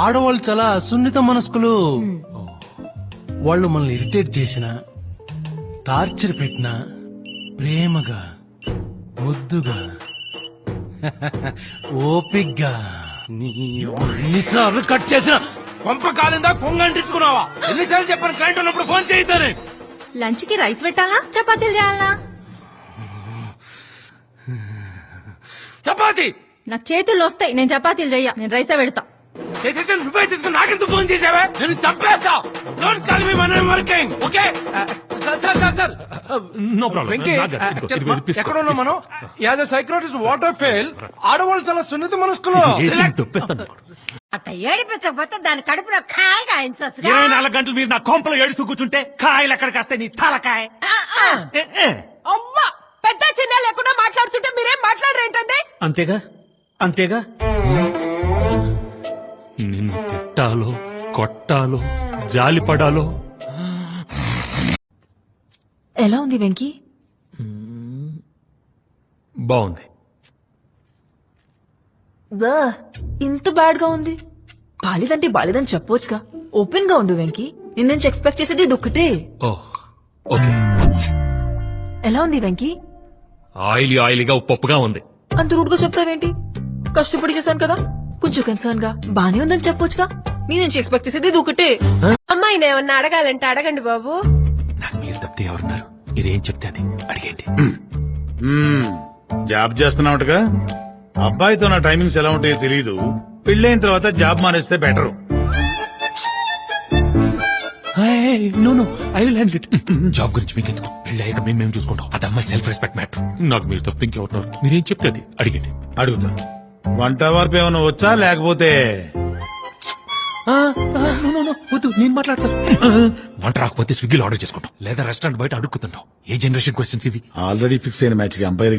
ఆడవాళ్ళు చాలా సున్నిత మనస్కులు. వాళ్ళు మనల్ని ఇరిటేట్ చేసిన, టార్చర్ పెట్టినా ప్రేమగా, ముద్దుగా, ఓపిగ్గా ఎన్నిసార్లు కట్ చేసిన పంప కాలిందా కొంగంటించుకున్నావా? ఎన్నిసార్లు చెప్పాను క్లయింట్ ఉన్నప్పుడు ఫోన్ చేయొద్దని. లంచ్ కి రైస్ పెట్టాలా, చపాతీలు చేయాలా? చపాతి నాకు చేతుల్లో వస్తాయి, నేను చపాతీలు చెయ్య, నేను రైసే పెడతా. చేసేసి నువ్వే తీసుకుని నాకెందుకు ఫోన్ చేసావా? నేను చంపేస్తా. డోంట్ కాల్ మీ మన working. Okay sir no problem. Venky ఎక్కడ ఉన్నాం మనం? As a psychiatrist water fail. ఆడవాళ్ళు చాలా సున్నిత మనస్కులు. అట్ట ఏడిపించకపోతే దాని కడుపులో కాయ కాయించవచ్చు. 24 గంటలు మీరు నా కొంపలో ఏడుస్తూ కూర్చుంటే కాయలు ఎక్కడికి వస్తాయి? నీ తలకాయ. అమ్మా, పెద్ద చిన్న లేకుండా మాట్లాడుతుంటే మీరేం మాట్లాడరేంటండి? అంతేగా అంతేగా. నిన్ను తిట్టాలో, కొట్టాలో, జాలిపడాలో. ఎలా ఉంది వెంకీ? బాగుంది. ఇంత బ్యాడ్ గా ఉంది. బాలేదంటే బాలేదని చెప్పొచ్చుగా. ఓపెన్ గా ఉండు వెంకీ. నిన్న నుంచి ఎక్స్పెక్ట్ చేసేది ఇది ఒక్కటే. ఓహ్ ఓకే. ఎలా ఉంది వెంకీ? ఆయిలీగా ఉప్పుగా ఉంది. అంత రూడ్ గా చెప్తావేంటి? కష్టపడి చేశాను కదా, కొంచెం కన్సర్న్ గా బానే ఉందని చెప్పొచ్చుగా. నీ నుంచి ఎక్స్పెక్ట్ చేసేది ఇది ఒకటే. అమ్మాయిని ఏమన్నా అడగాలంటే అడగండి బాబు. నాకు మీరు తప్పితే ఎవరున్నారు? మీరేం చెప్తే అది అడిగేంటి. జాబ్ చేస్తున్నావుగా. అబ్బాయితో నా టైమింగ్స్ ఎలా ఉంటాయో తెలియదు. పెళ్ళైన తర్వాత జాబ్ మానేస్తే better. I will handle it. Job గురించి మీకు ఎందుకు? పెళ్ళయ్యాక మేము చూసుకుంటాం. అది అమ్మాయి సెల్ఫ్ రెస్పెక్ట్ మ్యాటర్. నాకు మీరు తప్ప ఇంకెవరున్నారు? మీరేం చెప్తే అది అడిగండి. అడుగుతా. వంట వరకు ఏమైనా వచ్చా లేకపోతే వద్దు, నేను మాట్లాడతాను. వంట రాకపోతే స్విగ్గీలో ఆర్డర్ చేసుకుంటాం, లేదా రెస్టారెంట్ బయట అడుక్కుతుంటాం. ఏ జనరేషన్ క్వశ్చన్స్ ఇవి? ఆల్రెడీ ఫిక్స్ అయిన మ్యాచ్ కి అంపైర్